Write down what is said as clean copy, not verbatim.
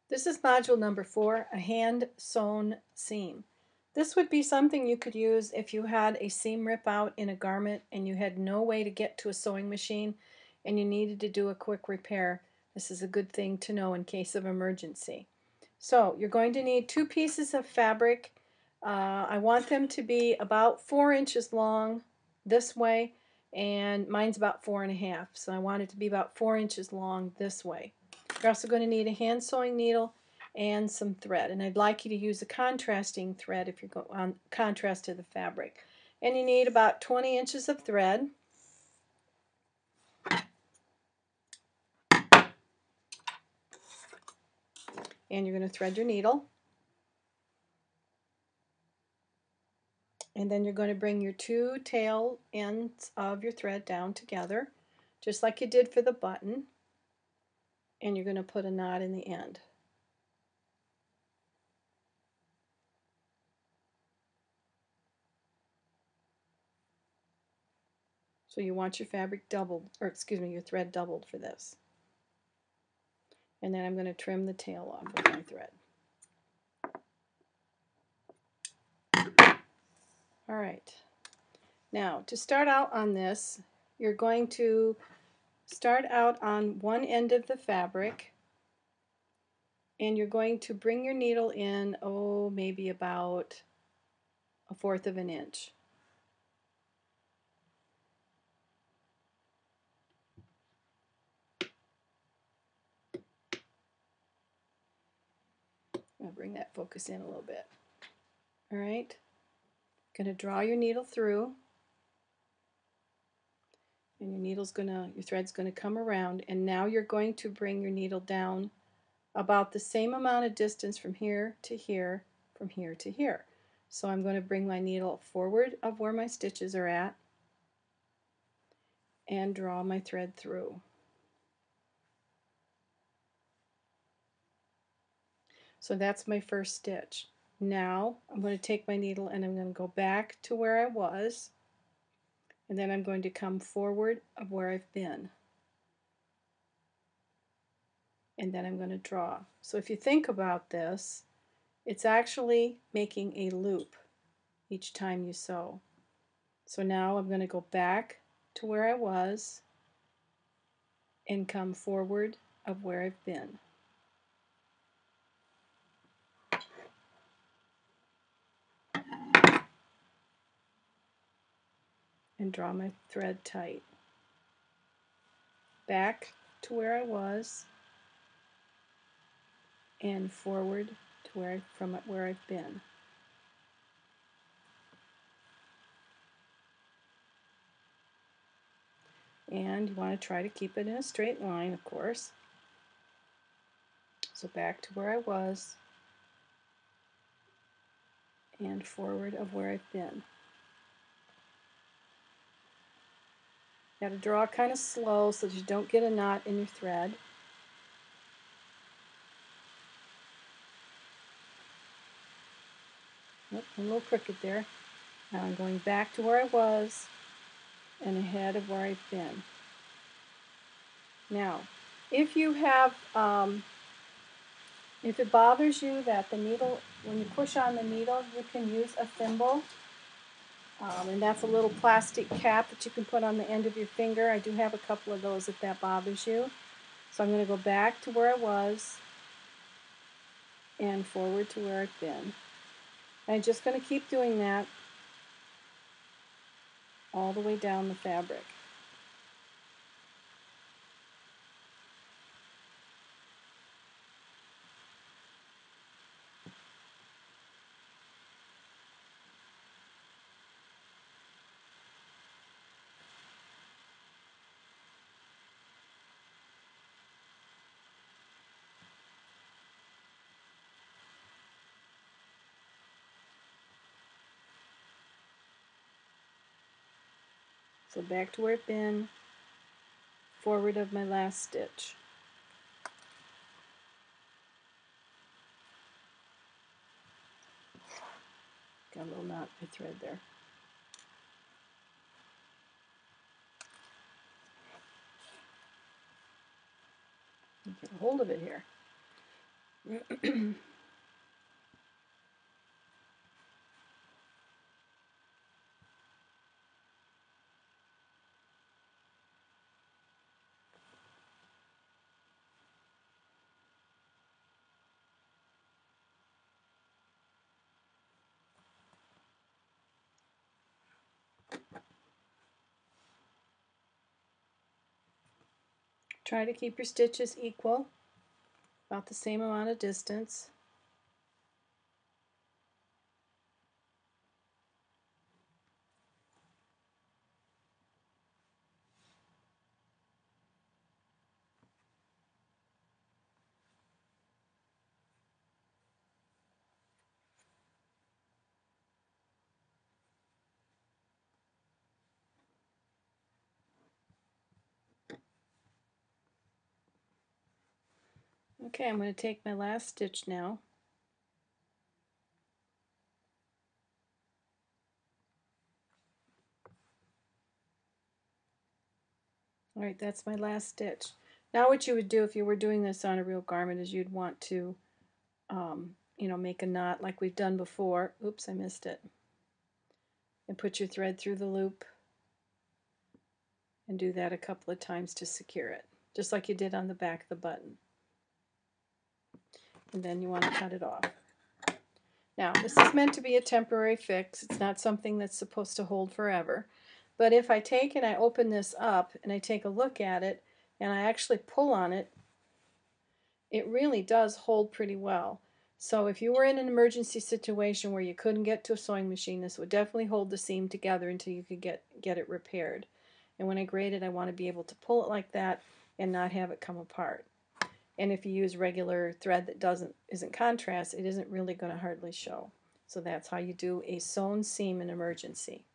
This is module number 4, a hand sewn seam. This would be something you could use if you had a seam rip out in a garment and you had no way to get to a sewing machine and you needed to do a quick repair. This is a good thing to know in case of emergency. So you're going to need 2 pieces of fabric. I want them to be about 4 inches long this way, and mine's about 4.5, so I want it to be about 4 inches long this way. You're also going to need a hand sewing needle and some thread, and I'd like you to use a contrasting thread if you're going on contrast to the fabric. And you need about 20 inches of thread. And you're going to thread your needle. And then you're going to bring your 2 tail ends of your thread down together, just like you did for the button. And you're going to put a knot in the end. So you want your fabric doubled, or excuse me, your thread doubled for this. And then I'm going to trim the tail off with my thread. All right. Now, to start out on this, you're going to start out on one end of the fabric, and you're going to bring your needle in, maybe about 1/4 of an inch. I'll bring that focus in a little bit. All right. Going to draw your needle through, and your thread's going to come around, and now you're going to bring your needle down about the same amount of distance from here to here, from here to here. So I'm going to bring my needle forward of where my stitches are at and draw my thread through. So that's my first stitch. Now I'm going to take my needle and I'm going to go back to where I was, and then I'm going to come forward of where I've been. And then I'm going to draw. So if you think about this, it's actually making a loop each time you sew. So now I'm going to go back to where I was and come forward of where I've been. And draw my thread tight. Back to where I was and forward to where I've been. And you want to try to keep it in a straight line, of course. So back to where I was and forward of where I've been. You got to draw kind of slow so that you don't get a knot in your thread. Oh, a little crooked there. Now I'm going back to where I was and ahead of where I've been. Now, if you have, if it bothers you that the needle, when you push on the needle, you can use a thimble. And that's a little plastic cap that you can put on the end of your finger. I do have a couple of those if that bothers you. So I'm going to go back to where I was and forward to where I've been. I'm just going to keep doing that all the way down the fabric. So back to where I've been, forward of my last stitch. Got a little knot in my thread there. Get a hold of it here. Try to keep your stitches equal, about the same amount of distance. Okay, I'm going to take my last stitch now. Alright, that's my last stitch. Now what you would do if you were doing this on a real garment is you'd want to make a knot like we've done before. Oops, I missed it. And put your thread through the loop and do that a couple of times to secure it, just like you did on the back of the button. And then you want to cut it off. Now, this is meant to be a temporary fix. It's not something that's supposed to hold forever. But if I take and I open this up and I take a look at it and I actually pull on it, it really does hold pretty well. So if you were in an emergency situation where you couldn't get to a sewing machine, this would definitely hold the seam together until you could get it repaired. And when I grade it, I want to be able to pull it like that and not have it come apart. And if you use regular thread that isn't contrast, it isn't really going to hardly show. So that's how you do a sewn seam in emergency.